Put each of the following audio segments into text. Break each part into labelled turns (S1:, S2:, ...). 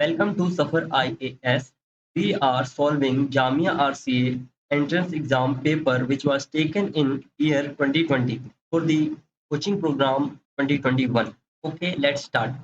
S1: Welcome to Safar IAS. We are solving Jamia RCA entrance exam paper which was taken in year 2020 for the coaching program 2021. Okay, let's start.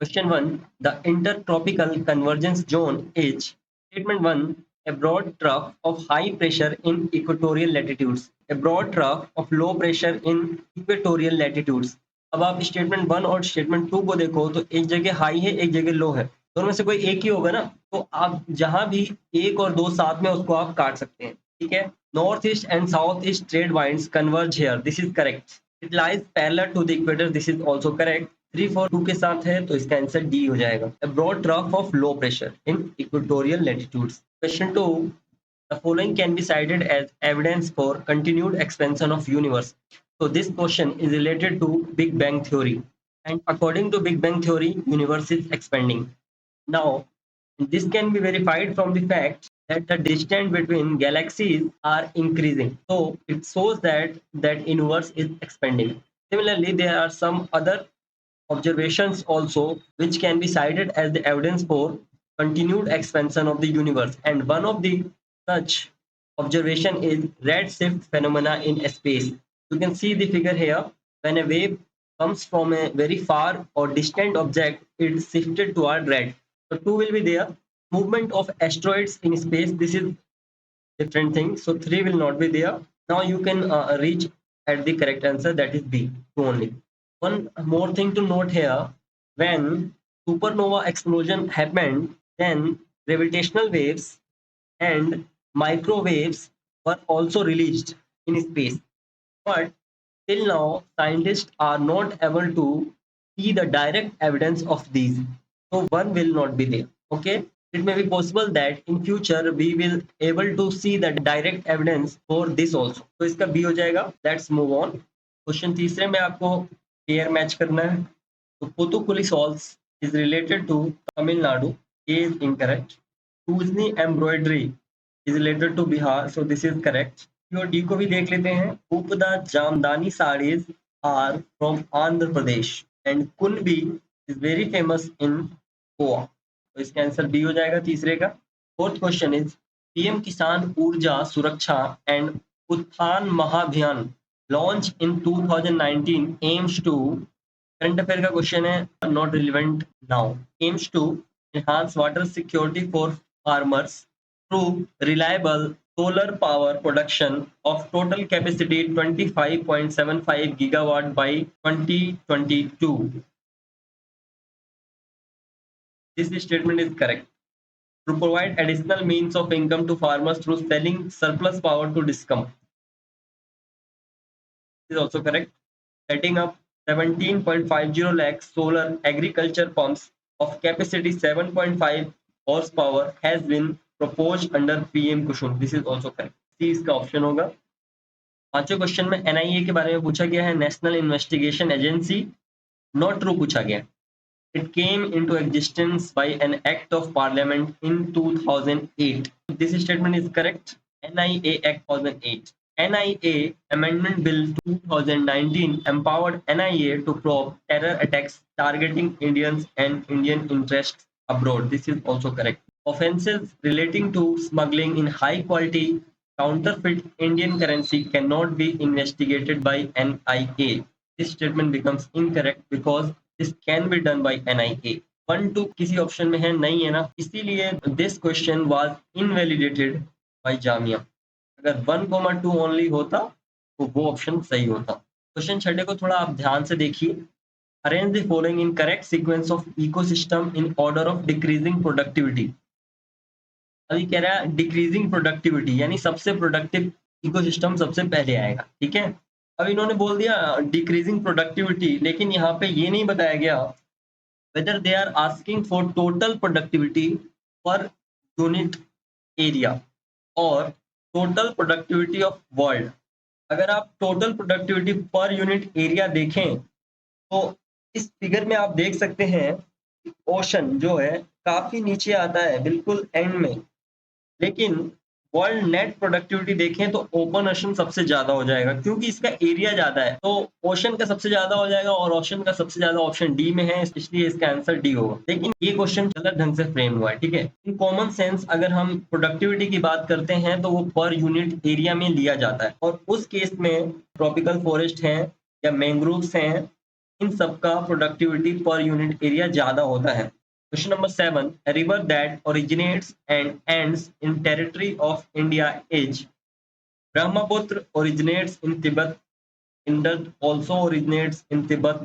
S1: Question 1. The intertropical convergence zone is statement 1. A broad trough of high pressure in equatorial latitudes. A broad trough of low pressure in equatorial latitudes. अब आप statement 1 और statement 2 को देखो तो एक जगह high है एक जगह लो है, दोनों में से कोई एक ही होगा ना, तो आप जहां भी एक और दो साथ में उसको आप काट सकते हैं। ठीक है, north east and south east trade winds converge here, this is correct. It lies parallel to the equator, this is also correct. 3 4 2 के साथ है तो इसका आंसर डी हो जाएगा। A broad trough of low pressure in equatorial latitudes. Question 2. The following can be cited as evidence for continued expansion of universe. So this question is related to Big Bang theory. And according to Big Bang theory, universe is expanding. Now, this can be verified from the fact that the distance between galaxies are increasing. So it shows that universe is expanding. Similarly, there are some other observations also which can be cited as the evidence for continued expansion of the universe, and one of the such observation is redshift phenomena in space. You can see the figure here. When a wave comes from a very far or distant object, it is shifted toward red, so 2 will be there. Movement of asteroids in space, this is different thing, so 3 will not be there. Now you can reach at the correct answer, that is B, 2 only. One more thing to note here, when supernova explosion happened, then gravitational waves and microwaves were also released in space, but till now scientists are not able to see the direct evidence of these, so one will not be there. Okay, it may be possible that in future we will able to see the direct evidence for this also, तो इसका B हो जाएगा। Let's move on. Question तीसरे में आपको pair match करना है, तो पुतुकुली souls is related to Tamil Nadu, A is incorrect. Usni embroidery is related to Bihar, so this is correct. और डी को भी देख लेते हैं। Uppada Jamdani saris are from Andhra Pradesh and Kunbi is very famous in Goa, तो इसका आंसर बी हो जाएगा तीसरे का। फोर्थ क्वेश्चन इज पीएम किसान ऊर्जा सुरक्षा and Utthan Mahabhiyan launch in 2019 aims to, current affair का क्वेश्चन है, not relevant now, aims to enhance water security for farmers through reliable solar power production of total capacity 25.75 gigawatt by 2022. This statement is correct. To provide additional means of income to farmers through selling surplus power to DISCOM. This is also correct. Setting up 17.50 lakh solar agriculture pumps of capacity 7.5 horsepower has been proposed under PM Kusum. This is also correct. C इसका option होगा। पांचवें question में NIA के बारे में पूछा गया है, national investigation agency, not true पूछा गया। It came into existence by an act of parliament in 2008. This statement is correct. NIA Act 2008. NIA Amendment Bill 2019 empowered NIA to probe terror attacks targeting Indians and Indian interests abroad. This is also correct. Offences relating to smuggling in high quality counterfeit Indian currency cannot be investigated by NIA. This statement becomes incorrect because this can be done by NIA. 1 2 किसी option में है नहीं है ना, इसीलिए this question was invalidated by Jamia. अगर 1, 2 only होता तो वो ऑप्शन सही होता। क्वेश्चन छठे को थोड़ा आप ध्यान से देखिए। Arrange the following in correct sequence of ecosystem in order of decreasing productivity. अभी कह रहा है डिक्रीजिंग प्रोडक्टिविटी यानी सबसे प्रोडक्टिव इकोसिस्टम सबसे पहले आएगा। ठीक है, अब इन्होंने बोल दिया डिक्रीजिंग प्रोडक्टिविटी, लेकिन यहाँ पे ये नहीं बताया गया whether they are asking for total productivity per unit area और total productivity of world। अगर आप total productivity per unit area देखें तो इस फिगर में आप देख सकते हैं ओशन जो है काफी नीचे आता है, बिल्कुल एंड में, लेकिन वर्ल्ड नेट प्रोडक्टिविटी देखें तो ओपन ओशन सबसे ज्यादा हो जाएगा क्योंकि इसका एरिया ज्यादा है, तो ओशन का सबसे ज्यादा हो जाएगा और ओशन का सबसे ज्यादा ऑप्शन डी में है, इसलिए इसका आंसर डी होगा। लेकिन ये क्वेश्चन गलत ढंग से फ्रेम हुआ है, ठीक है। इन कॉमन सेंस अगर हम प्रोडक्टिविटी की बात करते हैं तो वो पर यूनिट एरिया में लिया जाता है, और उस केस में ट्रॉपिकल फॉरेस्ट है या मैंग्रोव्स हैं, इन सबका प्रोडक्टिविटी पर यूनिट एरिया ज्यादा होता है। Question number 7. A river that originates and ends in territory of India is Brahmaputra originates in Tibet, Indus also originates in Tibet,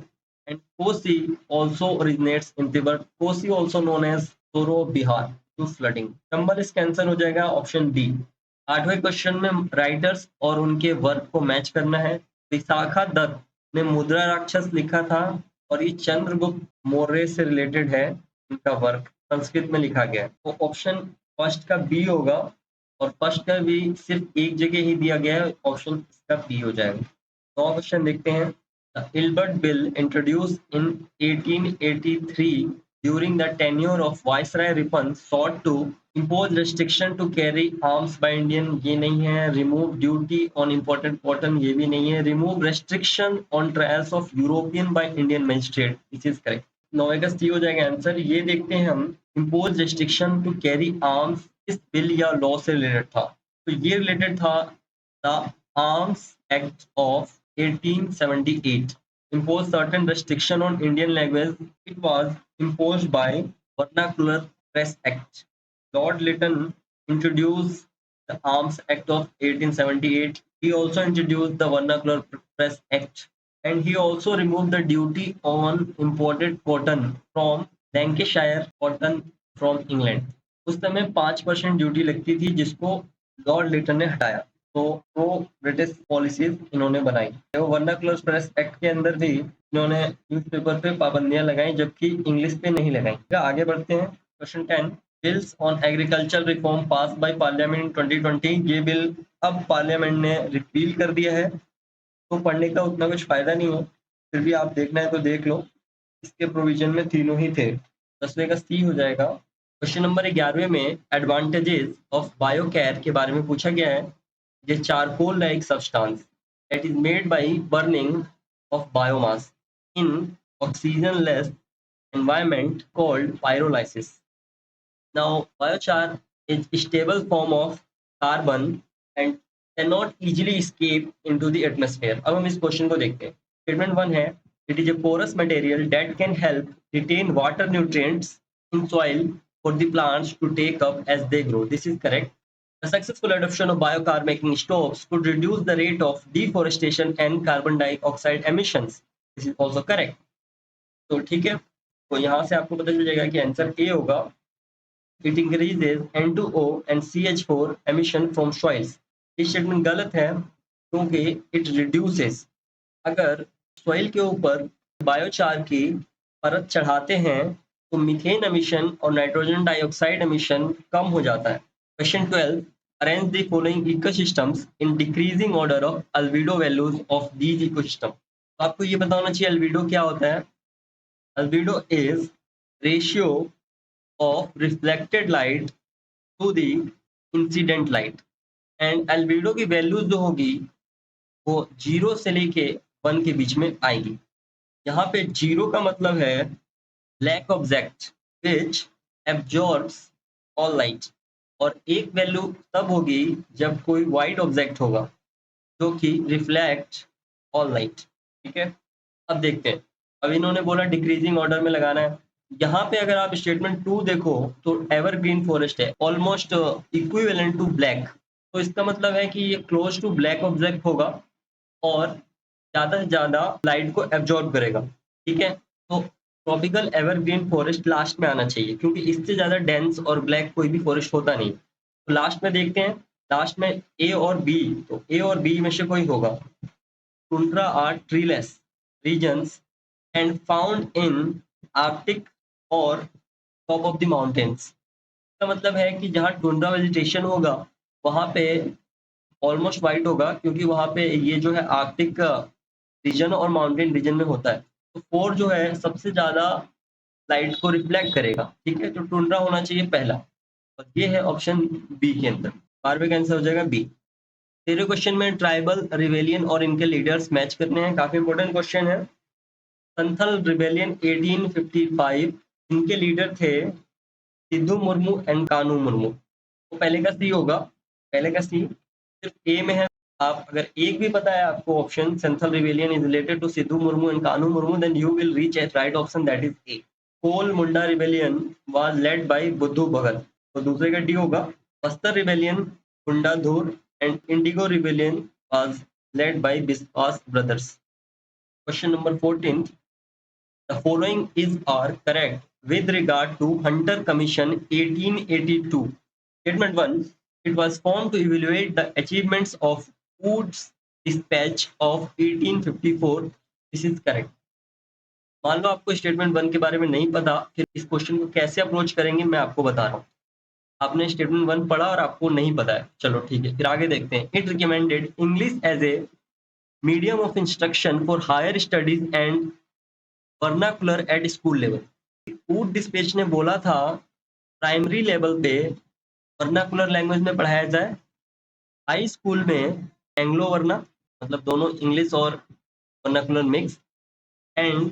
S1: and Kosi also originates in Tibet. Kosi also known as Soro Bihar to flooding. Number इसका answer हो जाएगा option B. आठवें question में writers और उनके work को match करना है। विशाखा दत्त ने मुद्रा राक्षस लिखा था और ये चंद्रगुप्त मौर्य से रिलेटेड है, इनका वर्क संस्कृत में लिखा गया है, तो ऑप्शन फर्स्ट का बी होगा, और फर्स्ट का भी सिर्फ एक जगह ही दिया गया है, ऑप्शन इसका बी हो जाएगा। तो क्वेश्चन देखते हैं। The Ilbert Bill introduced in 1883 during the tenure of Viceroy Ripon sought to impose restriction to carry arms by Indian, ये नहीं है। Remove duty on imported cotton, ये भी नहीं है। Remove restriction on trials of European by Indian magistrate, this is correct। 9 का सी हो जाएगा आंसर। ये देखते हैं हम, impose restriction to carry arms इस बिल या लॉ से रिलेटेड था, तो ये रिलेटेड था the arms act of 1878 imposed certain restriction on Indian language. It was imposed by Vernacular Press Act. Lord Lytton introduced the Arms Act of 1878. He also introduced the Vernacular Press Act, and he also removed the duty on imported cotton from Lancashire cotton from England. उस समय 5% duty लगती थी जिसको Lord Liton ने हटाया, तो वो British policies इन्होंने बनाई। तो वर्नाकुलर प्रेस एक्ट के अंदर भी इन्होंने न्यूज़पेपर पे पाबंदियां लगाई, जबकि इंग्लिश पे नहीं लगाई। आगे बढ़ते हैं। Question 10। Bills on agriculture reform pass by parliament in 2020। ये बिल अब पार्लियामेंट ने रिपील कर दिया है, तो पढ़ने का उतना कुछ फायदा नहीं है, फिर भी आप देखना है तो देख लो। इसके प्रोविजन में तीनों ही थे। 10वें का सी हो जाएगा। क्वेश्चन नंबर 11वें में एडवांटेजेस ऑफ बायोकैर के बारे में पूछा गया है। ये charcoal like substance that is made by burning of biomass in oxygen-less environment called pyrolysis. Now, biochar is a stable form of carbon and cannot easily escape into the atmosphere. अब हम इस क्वेश्चन को देखते हैं। Statement 1 है, it is a porous material that can help retain water nutrients in soil for the plants to take up as they grow. This is correct. The successful adoption of biocar making stoves could reduce the rate of deforestation and carbon dioxide emissions. This is also correct. तो ठीक है, तो यहाँ से आपको पता चल जाएगा कि आंसर ए होगा। It increases N2O and CH4 emission from soils. ये स्टेटमेंट गलत है क्योंकि it reduces, अगर सॉइल के ऊपर बायोचार की परत चढ़ाते हैं तो मीथेन एमिशन और नाइट्रोजन डाइऑक्साइड एमिशन कम हो जाता है। Question 12। Arrange the following ecosystems in decreasing order of albedo values of these ecosystem. तो आपको ये पता होना चाहिए अल्बिडो क्या होता है। Albedo is ratio of reflected light to the incident light, and albedo की वैल्यूज जो होगी वो 0 से लेके 1 के बीच में आएगी। यहाँ पे 0 का मतलब है black object which absorbs all light, और एक वैल्यू तब होगी जब कोई वाइट ऑब्जेक्ट होगा जो कि रिफ्लेक्ट ऑल लाइट। ठीक है, अब देखते हैं। अब इन्होंने बोला डिक्रीजिंग ऑर्डर में लगाना है। यहाँ पे अगर आप स्टेटमेंट 2 देखो तो एवरग्रीन फॉरेस्ट है, ऑलमोस्ट इक्विवेलेंट टू ब्लैक, तो इसका मतलब है कि ये क्लोज टू ब्लैक ऑब्जेक्ट होगा और ज़्यादा से ज़्यादा लाइट को एब्जॉर्ब करेगा। ठीक है, तो ट्रॉपिकल एवरग्रीन फॉरेस्ट लास्ट में आना चाहिए क्योंकि इससे ज़्यादा डेंस और ब्लैक कोई भी फॉरेस्ट होता नहीं। तो लास्ट में देखते हैं, लास्ट में ए और बी, तो ए और बी में से कोई होगा। Tundra are treeless regions and found in Arctic और टॉप ऑफ द माउंटेन्स। इसका मतलब है कि जहाँ टुंड्रा वेजिटेशन होगा वहाँ पे ऑलमोस्ट वाइट होगा क्योंकि वहाँ पे ये जो है आर्कटिक रीजन और माउंटेन रीजन में होता है। तो 4 जो है सबसे ज़्यादा लाइट को रिफ्लेक्ट करेगा। ठीक है, तो टुंड्रा होना चाहिए पहला, और ये है ऑप्शन बी के अंदर। 12वें का आंसर हो जाएगा बी। 13वें क्वेश्चन में ट्राइबल रिवेलियन और इनके लीडर्स मैच करने हैं, काफी इंपॉर्टेंट क्वेश्चन है। संथल रिवेलियन 1855, इनके लीडर थे सिद्धू मुर्मू एंड कानू मुर्मू। तो पहले का सी होगा, पहले का सी सिर्फ ए में है। आप अगर एक भी पता है आपको option Santhal rebellion is related to Sidhu Murmu and Kanhu Murmu, then you will reach at right option, that is A. Kol Munda rebellion was led by Buddhu Bhagat, तो दूसरे का डी होगा। बस्तर रिवेलियन, मुंडा धूर and Indigo rebellion was led bye Biswas brothers. Question number 14, the following is are correct with regard to Hunter Commission 1882. Statement 1. It was formed to evaluate the achievements of Wood's dispatch of 1854. This is correct. मान लो आपको statement 1 के बारे में नहीं पता, फिर इस question को कैसे अप्रोच करेंगे मैं आपको बता रहा हूँ। आपने स्टेटमेंट 1 पढ़ा और आपको नहीं पता है, चलो ठीक है, फिर आगे देखते हैं। It recommended English as a medium of instruction for higher studies and vernacular at school level. फूड डिस्पैच ने बोला था प्राइमरी लेवल पे वर्नाकुलर लैंग्वेज में पढ़ाया जाए, हाई स्कूल में एंग्लो वर्ना, मतलब दोनों इंग्लिश और vernacular mix, and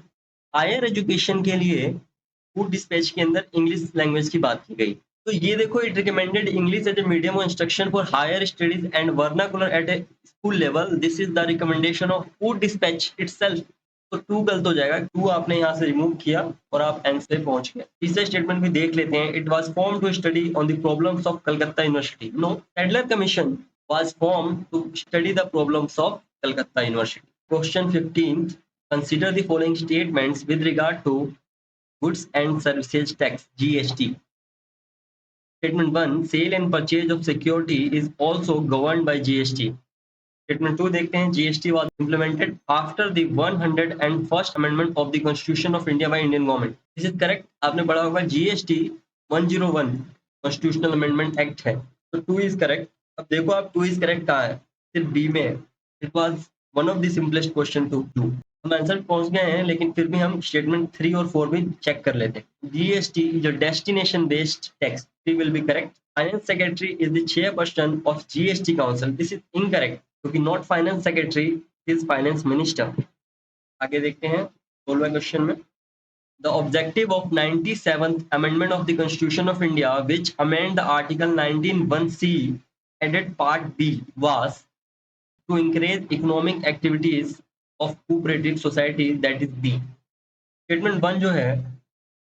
S1: higher education के लिए फूड डिस्पैच के अंदर इंग्लिश लैंग्वेज की बात की गई। तो ये देखो, it recommended English as a medium of instruction for higher studies and vernacular at a school level, this is the recommendation of फूड डिस्पैच इटसेल्फ। तो 2 गलत हो जाएगा, 2 आपने यहाँ से रिमूव किया और आप आंसर पे पहुंच गए। तीसरा स्टेटमेंट भी देख लेते हैं। It was form to study on the problems of Calcutta university. No, Sadler commission was form to study the problems of Calcutta university. Question 15, consider the following statements with regard to goods and services tax GST. Statement 1, sale and purchase of security is also governed by GST. Statement 2 देखते हैं। GST was implemented after the 101st amendment of the Constitution of India by Indian government. This is correct. आपने पढ़ा होगा GST 101 Constitutional Amendment Act है, तो 2 is correct. अब देखो आप 2 is correct कहाँ है, सिर्फ बी में है। It was one of the simplest question to do. हम आंसर पहुंच गए हैं, लेकिन फिर भी हम स्टेटमेंट 3 और 4 भी चेक कर लेते हैं। GST is a destination based tax. 3 will be correct. Finance Secretary is the chairperson of GST Council. This is incorrect, क्योंकि not finance secretary is finance minister. आगे देखते हैं 16वें क्वेश्चन में। The objective of 97th amendment of the constitution of India which amend the article 19(1)(c) added part B was to encourage economic activities of cooperative society, that is B. Statement 1 जो है,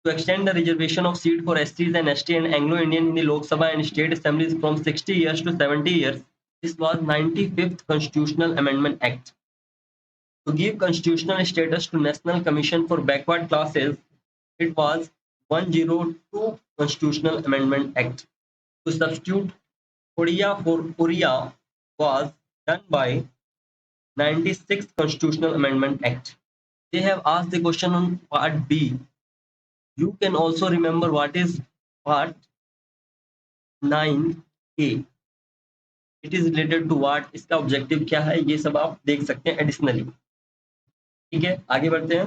S1: to extend the reservation of seat for STs and ST and Anglo-Indian in the Lok Sabha and state assemblies from 60 years to 70 years. This was 95th Constitutional Amendment Act. To give constitutional status to National Commission for Backward Classes, it was 102 Constitutional Amendment Act. To substitute Odia for Oriya was done by 96th Constitutional Amendment Act. They have asked the question on part B. You can also remember what is part 9A. It is related to what, इसका objective क्या है, ये सब आप देख सकते हैं additionally. ठीक है, आगे बढ़ते हैं।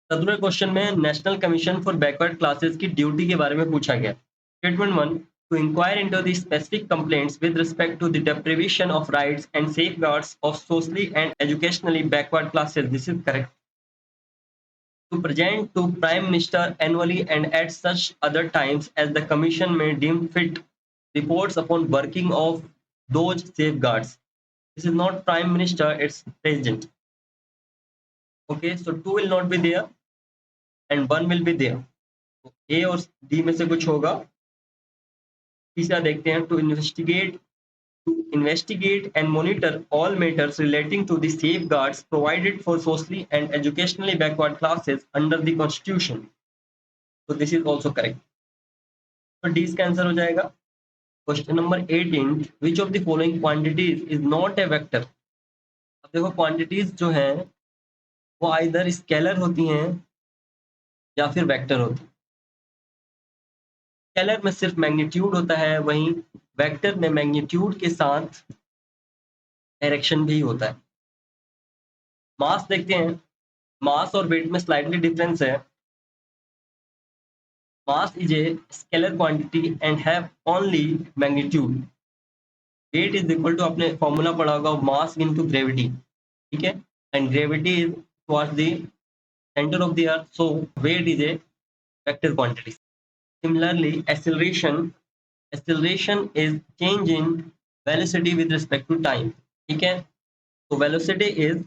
S1: 17वें क्वेश्चन में national commission for backward classes की ड्यूटी के बारे में पूछा गया। Statement 1, to inquire into the specific complaints with respect to the deprivation of rights and safeguards of socially and educationally backward classes. This is correct. To present to Prime Minister annually and at such other times as the Commission may deem fit reports upon working of those safeguards. This is not Prime Minister, it's President. Okay, so 2 will not be there and 1 will be there. So A और D में से कुछ होगा। तीसरा देखते हैं। To investigate and monitor all matters relating to the safeguards provided for socially and educationally backward classes under the Constitution. So this is also correct. तो D इसका आंसर हो जाएगा। Question number 18, which of the following quantities is not a vector? अब देखो quantities जो हैं वो either scalar होती हैं या फिर वेक्टर होती हैं। स्केलर में सिर्फ मैग्नीट्यूड होता है, वहीं वेक्टर में मैग्नीट्यूड के साथ डायरेक्शन भी होता है। मास देखते हैं। मास और वेट में स्लाइटली डिफरेंस है। Mass is a scalar quantity and have only magnitude, weight is equal to, आपने फॉर्मूला पढ़ा होगा, मास इनटू ग्रेविटी, ठीक है, and gravity is towards the center of the earth, so weight is a vector quantity. Similarly, acceleration is change in velocity with respect to time, ठीक है, so velocity is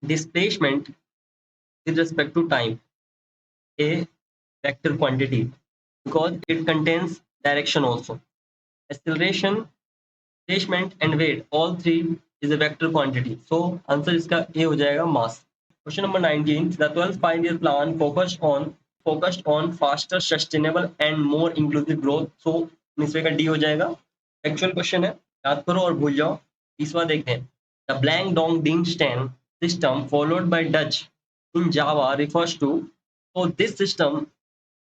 S1: displacement with respect to time, a vector quantity, because it contains direction also. Acceleration, displacement and weight, all three is a vector quantity, so answer इसका A हो जाएगा, mass. Question number 19. The 12th five-year plan focused on faster, sustainable and more inclusive growth. So इसमें का D हो जाएगा. Actual question है, याद करो और भूल जाओ. तीसरा देखते हैं. The blank dong ding stan system followed by Dutch in Java refers to. So this system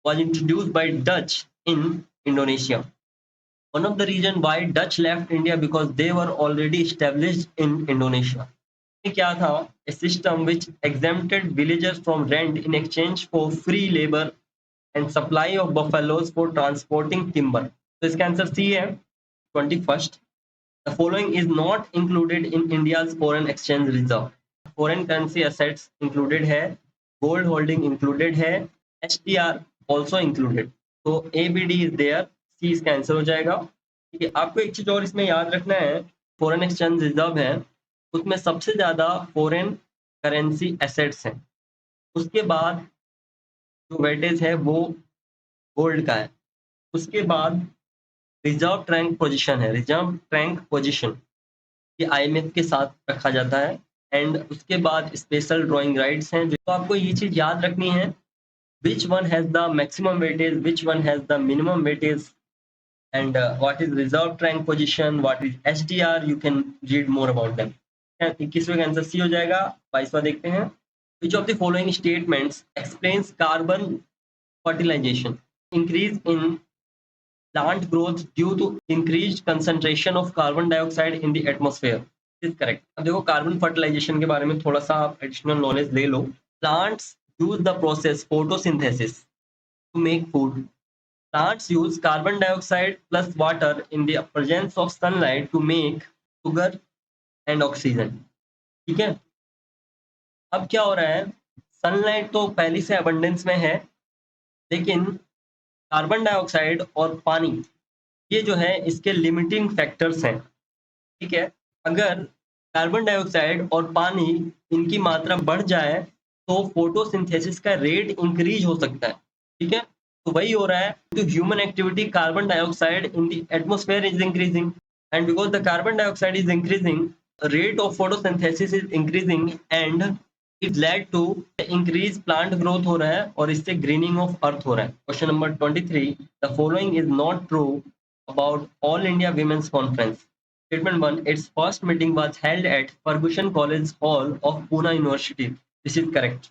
S1: was introduced by Dutch in Indonesia. One of the reasons why Dutch left India because they were already established in Indonesia. ये क्या था? A system which exempted villagers from rent in exchange for free labor and supply of buffaloes for transporting timber. तो इसका answer C है, 21st. The following is not included in India's foreign exchange reserve. Foreign currency assets included है, gold holding included है, HTR also included. तो ABD is there, C इसका answer हो जाएगा. ठीक है, आपको एक चीज और इसमें याद रखना है, फॉरेन एक्सचेंज रिजर्व है, उसमें सबसे ज्यादा फॉरेन करेंसी एसेट्स हैं, उसके बाद जो वेटेज है वो गोल्ड का है, उसके बाद रिजर्व ट्रैंक पोजीशन है, रिजर्व ट्रैंक पोजीशन ये आईएमएफ के साथ रखा जाता है, एंड उसके बाद स्पेशल ड्राइंग राइट्स हैं. तो आपको ये चीज याद रखनी है, which one has the maximum weightage, which one has the minimum weightage, and what is reserve trunk position, what is HDR, you can read more about them. 21वें का आंसर सी हो जाएगा. 22वां देखते हैं. Which of the following statements explains carbon fertilization? Increase in plant growth due to increased concentration of carbon dioxide in the atmosphere is correct. अब देखो carbon fertilisation के बारे में थोड़ा सा आप एडिशनल नॉलेज ले लो. Plants use the process photosynthesis to make food. Plants use carbon dioxide plus water in the presence of sunlight to make sugar and oxygen. ठीक है, अब क्या हो रहा है, सनलाइट तो पहले से अबंडेंस में है, लेकिन कार्बन डाइऑक्साइड और पानी ये जो है इसके लिमिटिंग फैक्टर्स हैं. ठीक है, अगर कार्बन डाइऑक्साइड और पानी इनकी मात्रा बढ़ जाए तो फोटोसिंथेसिस का रेट इंक्रीज हो सकता है. ठीक है, तो वही हो रहा है, तो human activity carbon dioxide in the atmosphere is increasing, and because the carbon dioxide is increasing, rate of photosynthesis is increasing and it led to increase plant growth हो रहा है, और इससे ग्रीनिंग ऑफ अर्थ हो रहा है. Question number 23. The following is not true about All India Women's Conference. Statement 1. Its first meeting was held at Ferguson College Hall of Pune University. This is correct.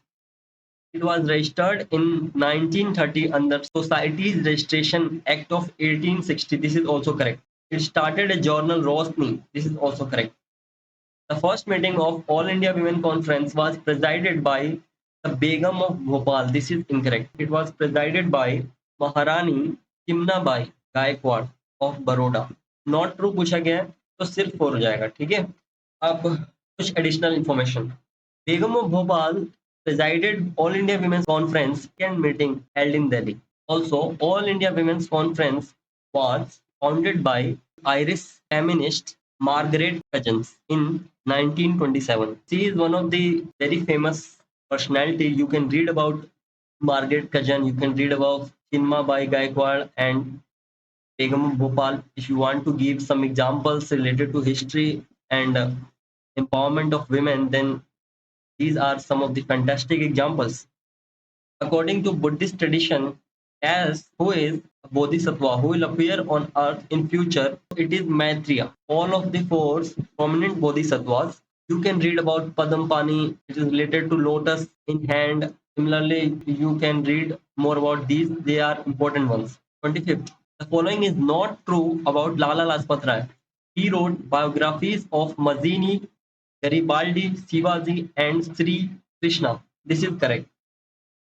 S1: It was registered in 1930 under Societies Registration Act of 1860. This is also correct. It started a journal Rosni. This is also correct. The first meeting of All India Women Conference was presided by the Begum of Bhopal. This is incorrect. It was presided by Maharani Kimnabai Gaikwad of Baroda. Not true पूछा गया है तो सिर्फ 4 हो जाएगा. ठीक है, अब कुछ additional information. Begum of Bhopal presided All India Women's Conference second meeting held in Delhi. Also, All India Women's Conference was founded by Irish feminist Margaret Cousins in 1927. She is one of the very famous personality. You can read about Margaret Cousins, you can read about Chinma Bai Gaikwad and Begum of Bhopal. If you want to give some examples related to history and empowerment of women, then these are some of the fantastic examples. According to Buddhist tradition, as who is a bodhisattva who will appear on earth in future, it is Maitreya. All of the four prominent bodhisattvas, you can read about Padampani, it is related to lotus in hand. Similarly, you can read more about these, they are important ones. 25th. The following is not true about Lala Lajpat Rai. He wrote biographies of Mazzini, Garibaldi, Shivaji, and Sri Krishna. This is correct.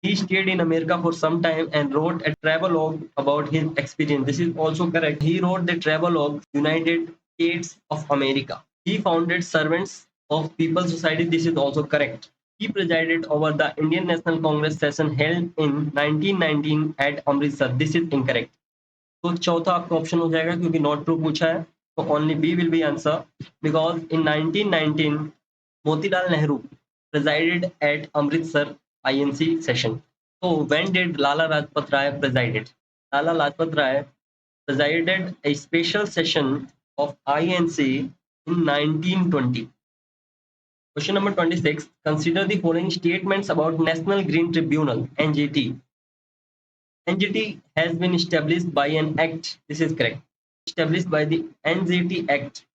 S1: He stayed in America for some time and wrote a travelogue about his experience. This is also correct. He wrote the travelogue United States of America. He founded Servants of People Society. This is also correct. He presided over the Indian National Congress session held in 1919 at Amritsar. This is incorrect. तो चौथा आपका option हो जाएगा क्योंकि not true पूछा है तो only B will be answer because in 1919 Motilal Nehru presided at Amritsar INC session. So when did Lala Lajpat Rai presided? Lala Lajpat Rai presided a special session of INC in 1920. Question number 26. Consider the following statements about National Green Tribunal (NGT). NGT has been established by an act. This is correct. Established by the NGT Act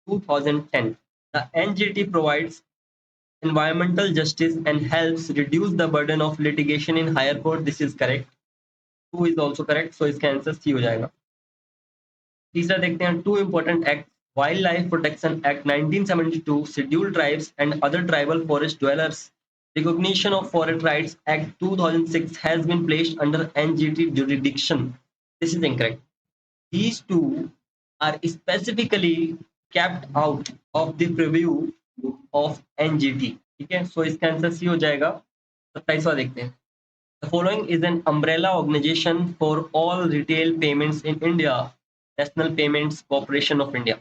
S1: 2010. The NGT provides environmental justice and helps reduce the burden of litigation in higher court. This is correct. 2 is also correct. So इसका answer C हो जाएगा. तीसरा देखते हैं two important acts. Wildlife Protection Act 1972, Scheduled Tribes and Other Tribal Forest Dwellers. Recognition of Forest Rights Act 2006 has been placed under NGT jurisdiction. This is incorrect. These two are specifically kept out of the preview of NGT. ठीक है, so इसका answer C हो जाएगा. 27वां देखते हैं. The following is an umbrella organization for all retail payments in India. National Payments Corporation of India.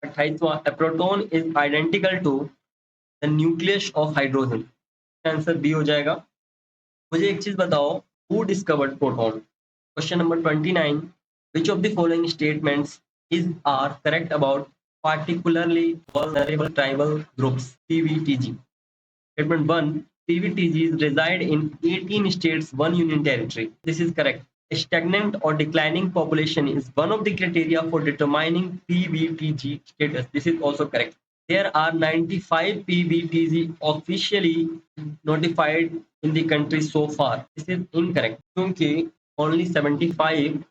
S1: 28वां, a proton is identical to the nucleus of hydrogen. Answer B हो जाएगा. मुझे एक चीज बताओ, who discovered proton? Question number 29. Which of the following statements are correct about particularly vulnerable tribal groups (PVTG)? Statement 1. PVTGs reside in 18 states, 1 union territory. This is correct. A stagnant or declining population is one of the criteria for determining PVTG status. This is also correct. There are 95 PVTG officially notified in the country so far. This is incorrect. क्योंकि only 75.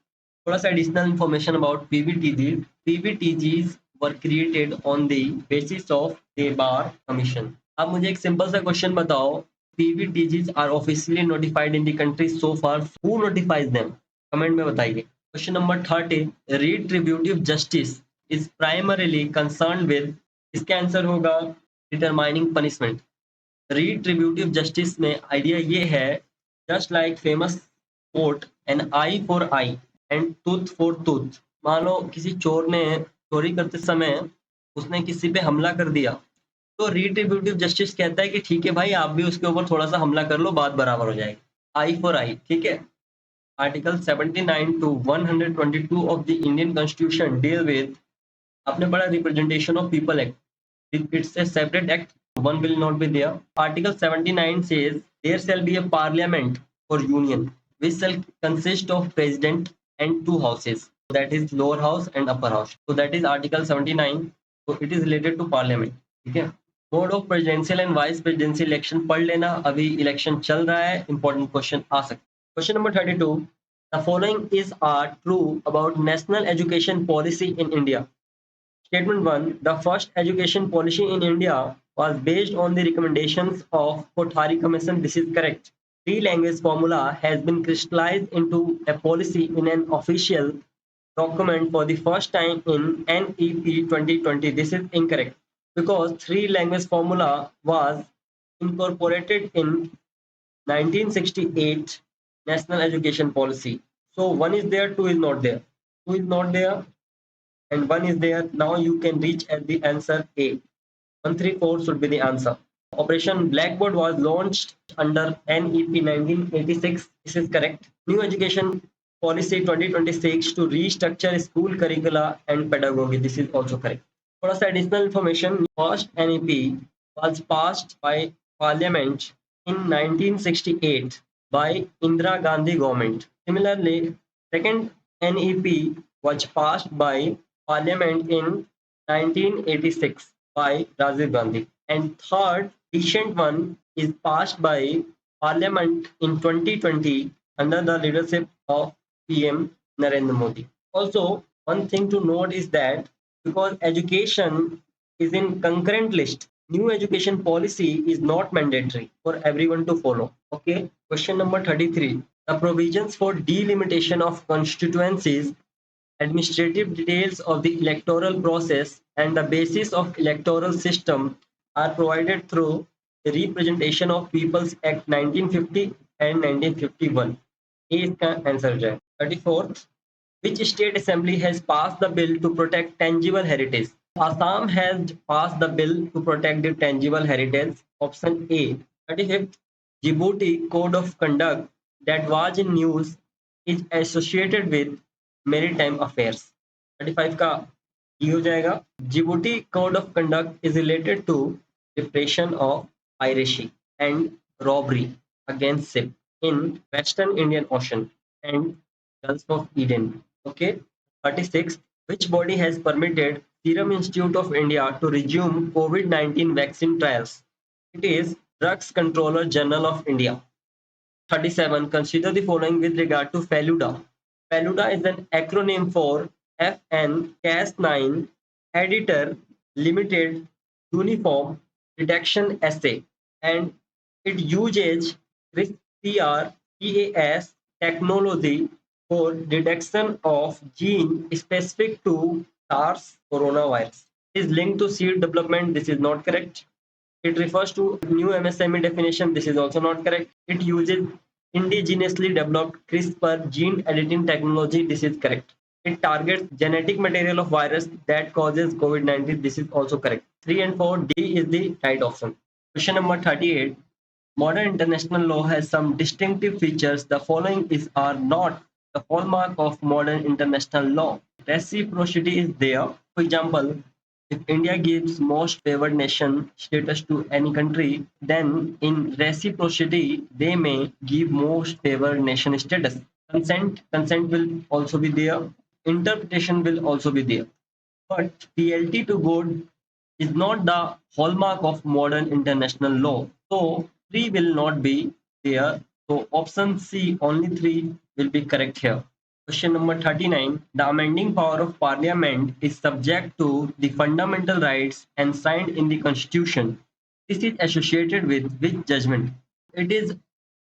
S1: थोड़ा सा additional information about PVTGs. PVTGs were created on the basis of the Bar Commission. अब मुझे एक simple सा question बताओ, PVTGs are officially notified in the country so far. Who notifies them? Comment में बताइए. Question number 30. Retributive justice is primarily concerned with. इसका answer होगा determining punishment. Retributive justice में आइडिया ये है, just like famous quote, an eye for eye and tooth for tooth. मान लो किसी चोर ने चोरी करते समय उसने किसी पे हमला कर दिया, तो रिट्रीब्यूटिव जस्टिस कहता है कि ठीक है भाई, आप भी उसके ऊपर थोड़ा सा हमला कर लो, बात बराबर हो जाएगी. I for I. ठीक है. Article 79 to 122 of the Indian constitution deal with. आपने पढ़ा representation of people act. It's a separate act. One will not be there. Article 79 says there shall be a parliament for union which shall consist of president and two houses. That is lower house and upper house. So that is Article 79. So it is related to parliament. ठीक है. Mode of presidential and vice presidential election पढ़ लेना. अभी election चल रहा है. Important question आ सकता. Question number 32. The following are true about national education policy in India. Statement 1. The first education policy in India was based on the recommendations of Kothari Commission. This is correct. Three-language formula has been crystallized into a policy in an official document for the first time in NEP 2020. This is incorrect because three-language formula was incorporated in 1968 National Education Policy. So one is there, two is not there. Two is not there and 1 is there. Now you can reach at the answer A. 134 should be the answer. Operation Blackboard was launched under NEP 1986. This is correct. New Education Policy 2026 to restructure school curricula and pedagogy. This is also correct. For us additional information, first NEP was passed by Parliament in 1968 by Indira Gandhi government. Similarly, second NEP was passed by Parliament in 1986 by Rajiv Gandhi, and third recent one is passed by Parliament in 2020 under the leadership of PM Narendra Modi. Also, one thing to note is that because education is in concurrent list, new education policy is not mandatory for everyone to follow. Okay. Question number 33. The provisions for delimitation of constituencies Administrative details of the electoral process and the basis of electoral system are provided through the Representation of People's Act 1950 and 1951. A इसका answer है 34th. Which state assembly has passed the bill to protect tangible heritage? Assam has passed the bill to protect the tangible heritage. Option A. 35th. Djibouti Code of Conduct that was in news is associated with maritime affairs. 35 का E हो जाएगा. Djibouti Code of Conduct is related to repression of piracy and robbery against ship in Western Indian Ocean and Gulf of Eden. Okay. 36. Which body has permitted Serum Institute of India to resume COVID-19 vaccine trials? It is Drugs Controller General of India. 37. Consider the following with regard to FELUDA. FELUDA is an acronym for FN Cas9 Editor Limited Uniform Detection Assay, and it uses CRISPR-Cas technology for detection of gene specific to SARS coronavirus. It is linked to seed development. This is not correct. It refers to new MSME definition. This is also not correct. It uses indigenously developed CRISPR gene editing technology. This is correct. It targets genetic material of virus that causes COVID-19. This is also correct. 3 and 4, D is the right option. Question number 38. Modern international law has some distinctive features. The following are not the hallmark of modern international law. Reciprocity is there. For example, if India gives most favored nation status to any country, then in reciprocity, they may give most favored nation status. Consent will also be there. Interpretation will also be there. But fealty to God is not the hallmark of modern international law. So 3 will not be there. So option C, only 3 will be correct here. Question number 39. The amending power of Parliament is subject to the fundamental rights enshrined in the Constitution. This is associated with which judgment? It is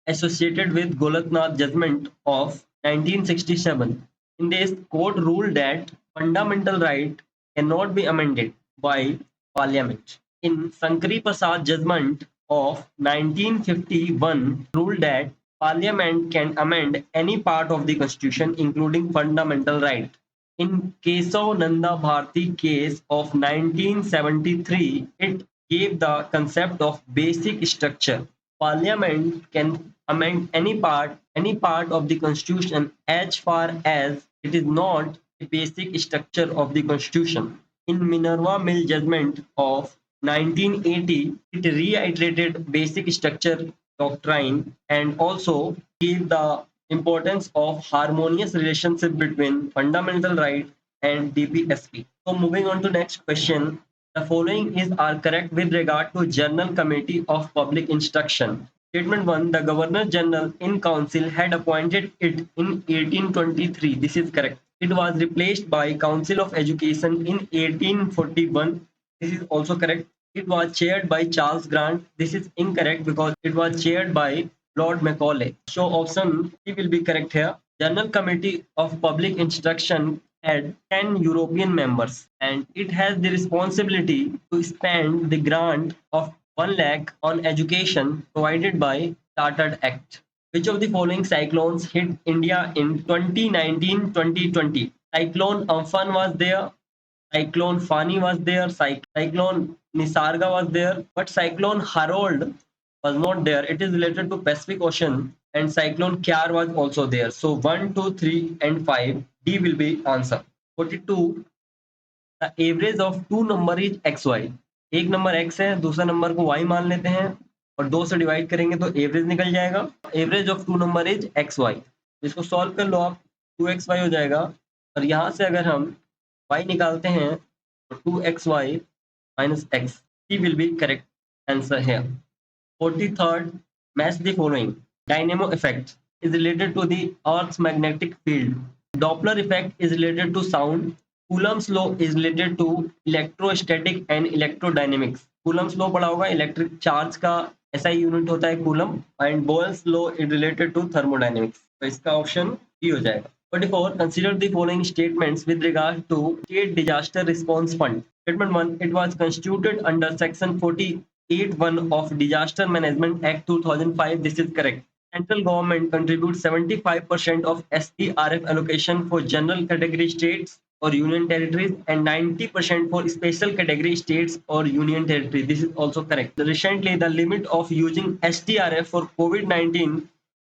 S1: associated with Golatnath judgment of 1967. In this, court ruled that fundamental right cannot be amended by Parliament. In Sankari Prasad judgment of 1951, ruled that Parliament can amend any part of the Constitution, including fundamental right. In Kesav Nanda Bharti case of 1973, it gave the concept of basic structure. Parliament can amend any part of the Constitution as far as it is not the basic structure of the Constitution. In Minerva Mill judgment of 1980, it reiterated basic structure doctrine and also gave the importance of harmonious relationship between fundamental right and DPSP. So moving on to next question. The following are correct with regard to General Committee of Public Instruction. Statement 1. The Governor General in Council had appointed it in 1823. This is correct. It was replaced by Council of Education in 1841. This is also correct. It was chaired by Charles Grant. This is incorrect because it was chaired by Lord Macaulay. So option C will be correct here. General Committee of Public Instruction had 10 European members, and it has the responsibility to spend the grant of 1 lakh on education provided by Chartered Act. Which of the following cyclones hit India in 2019-2020? Cyclone Amphan was there, Cyclone Fani was there, Cyclone Nisarga was there, but Cyclone Harold was not there. It is related to Pacific Ocean, and Cyclone Kyar was also there. So 1, 2, 3 and 5, D will be answer. 42. The average of two number is xy. एक number x है, दूसरा number को y मान लेते हैं और 2 से divide करेंगे तो एवरेज निकल जाएगा. Average of two number is xy. इसको सॉल्व कर लो आप, 2xy हो जाएगा और यहाँ से अगर हम y निकालते हैं तो 2xy minus x. C will be correct answer here. 43rd, match the following. Dynamo effect is related to the Earth's magnetic field. Doppler effect is related to sound. Coulomb's law is related to electrostatic and electrodynamics. Coulomb's law पढ़ा होगा, electric charge का SI unit होता है coulomb, and Boyle's law is related to thermodynamics. तो इसका option B हो जाएगा. 44. Consider the following statements with regard to State Disaster Response Fund. Statement 1. It was constituted under Section 48(1) of Disaster Management Act 2005. This is correct. Central government contributes 75% of SDRF allocation for general category states or union territories and 90% for special category states or union territories. This is also correct. Recently, the limit of using SDRF for COVID-19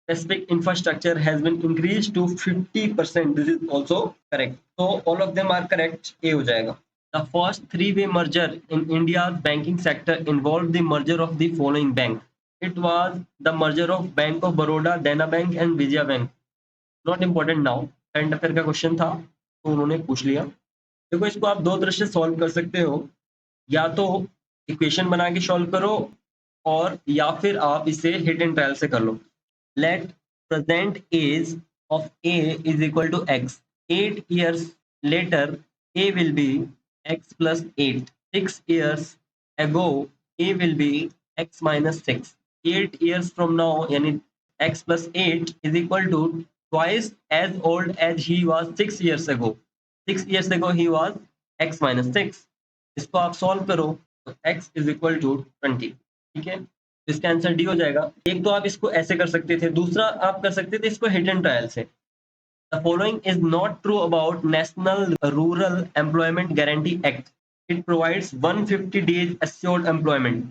S1: specific infrastructure has been increased to 50%. This is also correct. So all of them are correct. A हो जाएगा. The first three-way merger in India's banking sector involved the merger of the following bank. It was the merger of Bank of Baroda, Dena Bank and Vijaya Bank. Not important now. Current affair का question था तो उन्होंने पूछ लिया. देखो इसको आप दो तरह से सॉल्व कर सकते हो. या तो इक्वेशन बना के सॉल्व करो और या फिर आप इसे हिट एंड ट्रायल से कर लो. Let present age of A is equal to X. 8 years later, A will be X plus 8. 6 years ago, A will be X minus 6. 8 years from now, yani X plus 8 is equal to twice as old as he was 6 years ago. 6 years ago, he was X minus 6. इसको आप solve करो तो X is equal to 20. ठीक है. इसका answer D हो जाएगा. एक तो आप इसको ऐसे कर सकते थे, दूसरा आप कर सकते थे इसको हिट एंड ट्रायल से. The following is not true about national rural employment guarantee act. It provides 150 days assured employment.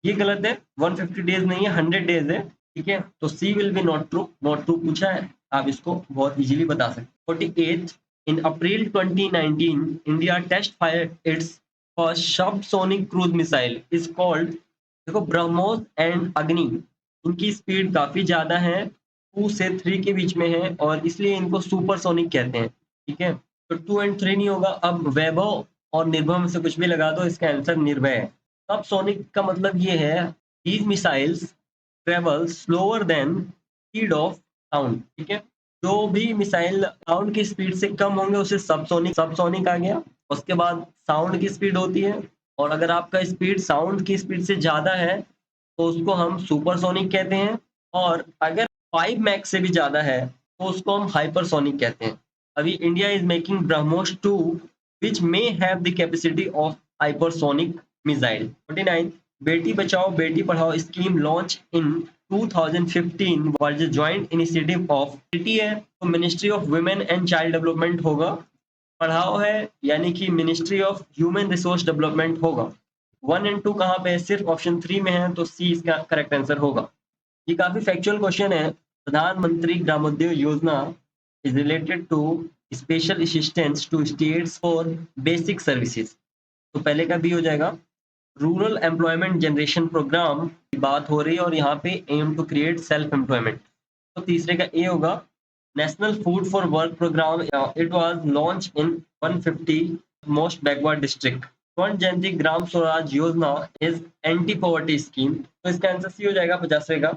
S1: ये गलत है. 150 डेज नहीं है, 100 डेज है. ठीक है, तो C will be not true. Not true पूछा है, आप इसको बहुत इजीली बता सकते. 48 in April 2019 India test fire its first subsonic cruise missile is called. देखो ब्रह्मोस एंड अग्नि, इनकी स्पीड काफी ज्यादा है, 2 से 3 के बीच में है और इसलिए इनको सुपरसोनिक कहते हैं. ठीक है, तो 2 एंड 3 नहीं होगा. अब वैभव और निर्भय में से कुछ भी लगा दो, इसका आंसर निर्भय है. सब सोनिक का मतलब ये है these missiles travel slower then speed of sound. ठीक है, जो भी मिसाइल साउंड की स्पीड से कम होंगे उसे सबसोनिक आ गया. उसके बाद साउंड की स्पीड होती है और अगर आपका स्पीड साउंड की स्पीड से ज़्यादा है तो उसको हम सुपरसोनिक कहते हैं. और अगर 5 मैक से भी ज़्यादा है तो उसको हम हाइपरसोनिक कहते हैं. अभी India is making BrahMos 2 which may have the capacity of hypersonic missile. 49 Beti Bachao Beti Padhao scheme launch in 2015 was a joint initiative of city है तो ministry of women and child development होगा. पढ़ाओ है यानी कि ministry of human resource development होगा. 1 and 2 कहाँ पे है? सिर्फ ऑप्शन 3 में है, तो सी इसका करेक्ट आंसर होगा. ये काफी फैक्चुअल क्वेश्चन है. Pradhanmantri Gramodyog Yojana is related to special assistance to states for basic services. तो पहले का बी हो जाएगा. रूरल एम्प्लॉयमेंट जनरेशन प्रोग्राम की बात हो रही है और यहाँ पे aim to create self employment. तो तीसरे का ए होगा. National food for work programme it was launch in 150 most backward district. Swarna Jayanti Gram Swaraj योजना इज एंटी पॉवर्टी स्कीम. तो इसका आंसर सी हो जाएगा 50वें का.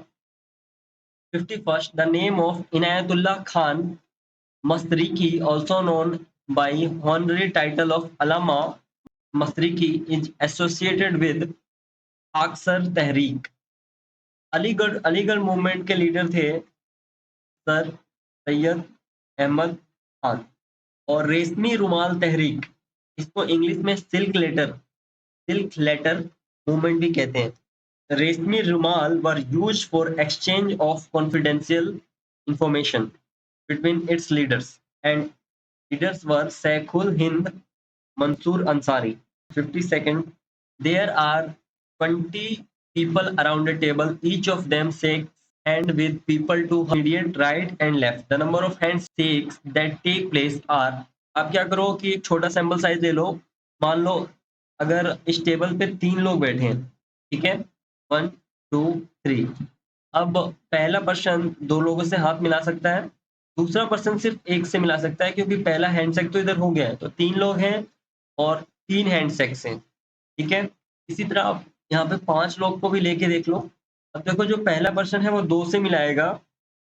S1: 51st the name of Inayatullah Khan Mashriqi also known by honorary title of Allama Mashriqi is associated with Khaksar Tehreek. Aligarh Aligarh movement के leader थे sir Syed Ahmad Khan. और रेशमी रुमाल तहरीक, इसको इंग्लिश में सिल्क लेटर मूवमेंट भी कहते हैं. रेशमी रुमाल were used for exchange of confidential information between its leaders and leaders were Saikhul Hind Mansoor Ansari. 52nd there are 20 people around a table, each of them shakes hand with people to immediate right and left. The number of handshakes that take place are. आप क्या करो कि एक छोटा sample size ले लो. मान लो अगर इस टेबल पे 3 लोग बैठे हैं, ठीक है, 1 2 3. अब पहला पर्सन 2 लोगों से हाथ मिला सकता है, दूसरा पर्सन सिर्फ एक से मिला सकता है क्योंकि पहला हैंडशेक तो इधर हो गया है. तो 3 लोग हैं और 3 हैंडशेक्स हैं. ठीक है, इसी तरह आप यहाँ पे 5 लोग को भी लेके देख लो. अब देखो जो पहला पर्सन है वो 2 से मिलाएगा,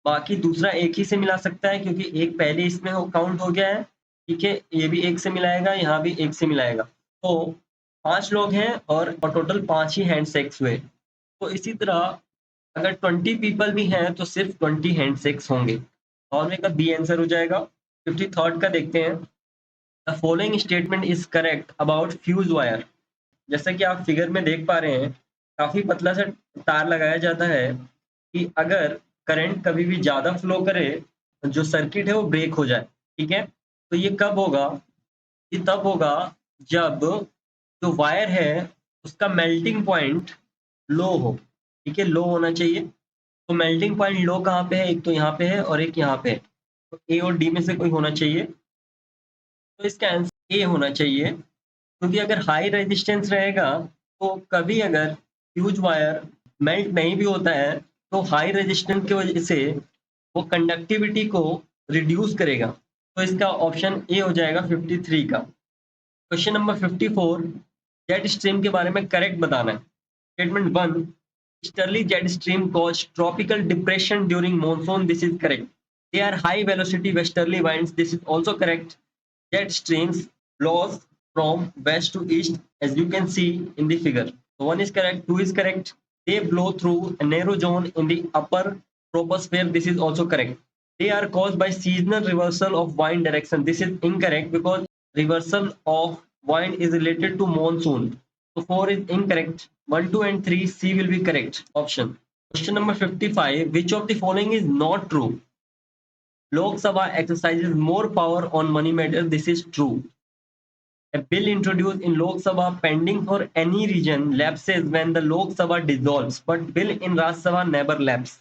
S1: बाकी दूसरा एक ही से मिला सकता है क्योंकि एक पहले इसमें काउंट हो गया है. ठीक है, ये भी एक से मिलाएगा, यहाँ भी एक से मिलाएगा. तो 5 लोग हैं और टोटल 5 ही हैंडशेक्स हुए. तो इसी तरह अगर 20 पीपल भी हैं तो सिर्फ 20 हैंडशेक्स होंगे. और में का बी आंसर हो जाएगा. 53rd का देखते हैं। The following statement is correct about fuse wire. जैसा कि आप फिगर में देख पा रहे हैं, काफी पतला सा तार लगाया जाता है कि अगर करंट कभी भी ज्यादा फ्लो करे, जो सर्किट है वो ब्रेक हो जाए। ठीक है, तो ये कब होगा? ये तब होगा जब जो वायर है उसका मेल्टिंग पॉइंट लो हो। ठीक है, लो होना चाहिए। तो मेल्टिंग पॉइंट लो कहाँ पे है? एक तो यहाँ पे है और एक यहाँ पे है। तो ए और डी में से कोई होना चाहिए। तो इसका आंसर ए होना चाहिए, क्योंकि अगर हाई रेजिस्टेंस रहेगा तो कभी अगर फ्यूज वायर मेल्ट नहीं भी होता है तो हाई रेजिस्टेंस की वजह से वो कंडक्टिविटी को रिड्यूस करेगा। तो इसका ऑप्शन ए हो जाएगा 53 का। क्वेश्चन नंबर 54, जेट स्ट्रीम के बारे में करेक्ट बताना है। Statement 1, easterly jet stream cause tropical depression during monsoon, this is correct. They are high velocity westerly winds, this is also correct. Jet streams blows from west to east, as you can see in the figure. So 1 is correct, 2 is correct. They blow through a narrow zone in the upper troposphere, this is also correct. They are caused by seasonal reversal of wind direction, this is incorrect because reversal of wind is related to monsoon. So 4 is incorrect. 1, 2 and 3, C will be correct option. Question number 55, which of the following is not true? Lok Sabha exercises more power on money matters, this is true. A bill introduced in Lok Sabha pending for any region lapses when the Lok Sabha dissolves, but bill in Rajya Sabha never lapse.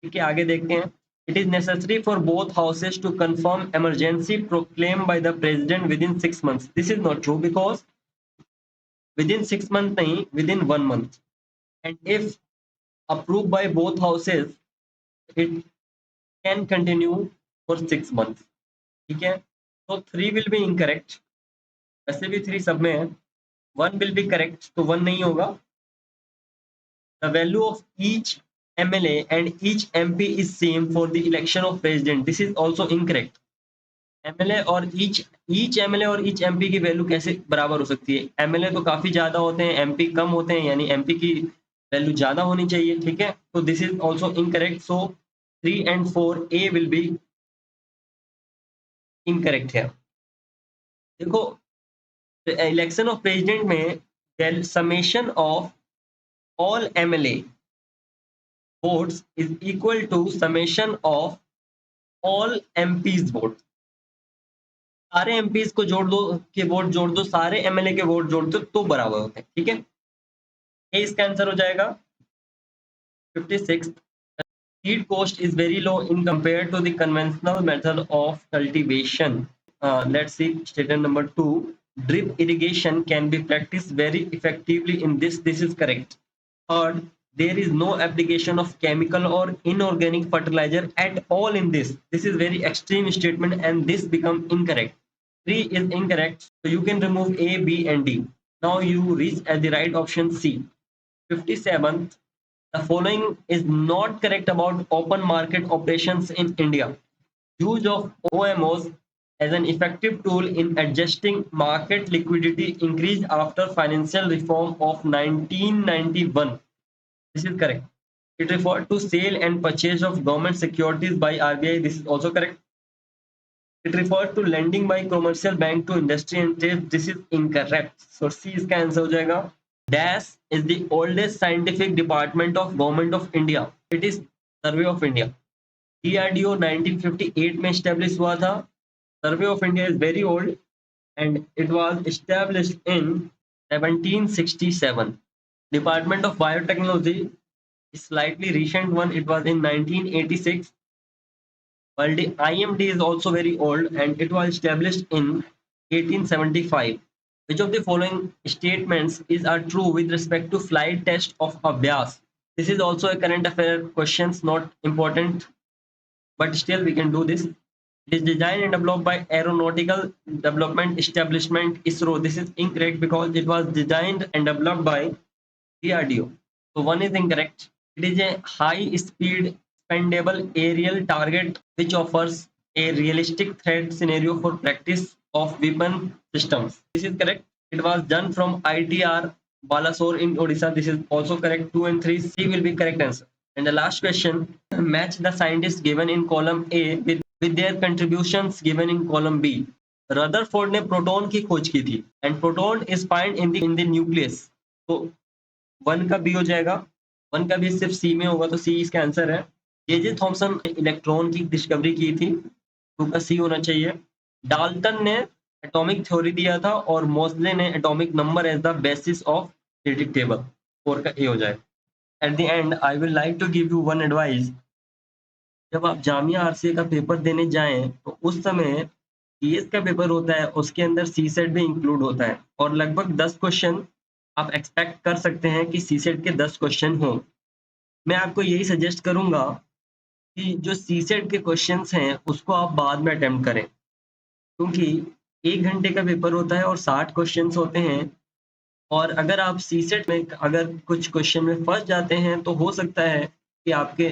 S1: ठीक है, आगे देखते हैं। It is necessary for both houses to confirm emergency proclaimed by the president within 6 months. This is not true because within 6 months नहीं, within 1 month. And if approved by both houses, it can continue for 6 months. ठीक है, तो 3 will be incorrect. वैसे भी 3 सब में है। 1 will be correct, तो 1 नहीं होगा। The value of each MLA and each MP is same for the election of president. This is also incorrect. MLA और each MLA और each MP की वैल्यू कैसे बराबर हो सकती है? MLA तो काफी ज्यादा होते हैं, MP कम होते हैं, यानी MP की वैल्यू ज्यादा होनी चाहिए। ठीक है, तो this is also incorrect. So 3 and 4 A will be incorrect है। देखो, इलेक्शन ऑफ प्रेसिडेंट में summation of all MLA votes is equal to summation of all MPs vote। सारे MPs को जोड़ दो, के वोट जोड़ दो, सारे MLA के वोट जोड़ दो तो बराबर होते हैं। ठीक है, ये इसका आंसर हो जाएगा 56। Seed cost is very low in compared to the conventional method of cultivation. Let's see statement number 2. Drip irrigation can be practiced very effectively in this. This is correct. Third, there is no application of chemical or inorganic fertilizer at all in this. This is very extreme statement and this become incorrect. 3 is incorrect. So you can remove A, B and D. Now you reach at the right option C. 57th, the following is not correct about open market operations in India. Use of OMOs as an effective tool in adjusting market liquidity increased after financial reform of 1991. This is correct. It referred to sale and purchase of government securities by RBI. This is also correct. It refers to lending by commercial bank to industry and trade. This is incorrect. So C इसका answer हो जाएगा। DAS is the oldest scientific department of Government of India. It is Survey of India. DRDO 1958 में establish हुआ था। Survey of India is very old and it was established in 1767. Department of Biotechnology is slightly recent one. It was in 1986. While the IMD is also very old and it was established in 1875. Which of the following statements are true with respect to flight test of Abhyas? This is also a current affair questions, not important, but still we can do this. It is designed and developed by Aeronautical Development Establishment ISRO. This is incorrect because it was designed and developed by DRDO. So 1 is incorrect. It is a high-speed expendable aerial target which offers a realistic threat scenario for practice of weapon systems. This is correct. It was done from ITR Balasore in Odisha. This is also correct. 2 and 3, C will be correct answer. And the last question, match the scientist given in column A with with their contributions given in column B. Rutherford ने proton की खोज की थी and proton is find in the nucleus. तो 1 का B हो जाएगा, 1 का बी सिर्फ सी में होगा तो सी इसका आंसर है। जे थॉमसन ने इलेक्ट्रॉन की डिस्कवरी की थी, 2 का सी होना चाहिए। डाल्टन ने एटॉमिक थ्योरी दिया था और मोसले ने atomic number as the basis of periodic table, 4 का ए हो जाए। At the end I will like to give you one advice. जब आप जामिया आरसीए का पेपर देने जाएं तो उस समय सीएस का पेपर होता है, उसके अंदर सी सेट भी इंक्लूड होता है और लगभग 10 क्वेश्चन आप एक्सपेक्ट कर सकते हैं कि सी सेट के 10 क्वेश्चन हों। मैं आपको यही सजेस्ट करूंगा कि जो सी सेट के क्वेश्चंस हैं उसको आप बाद में अटेम्प्ट करें, क्योंकि 1 घंटे का पेपर होता है और 60 क्वेश्चंस होते हैं। और अगर आप सीसेट में अगर कुछ क्वेश्चन में फंस जाते हैं तो हो सकता है कि आपके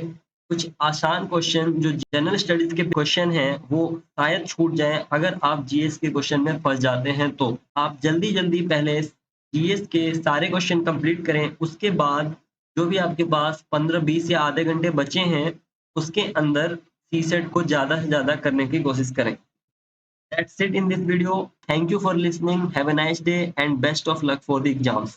S1: कुछ आसान क्वेश्चन जो जनरल स्टडीज के क्वेश्चन हैं वो शायद छूट जाएं। अगर आप जीएस के क्वेश्चन में फंस जाते हैं तो आप जल्दी जल्दी पहले जीएस के सारे क्वेश्चन कंप्लीट करें, उसके बाद जो भी आपके पास 15-20 या आधे घंटे बचे हैं उसके अंदर सीसेट को ज़्यादा से ज़्यादा करने की कोशिश करें। That's it in this video. Thank you for listening. Have a nice day and best of luck for the exams.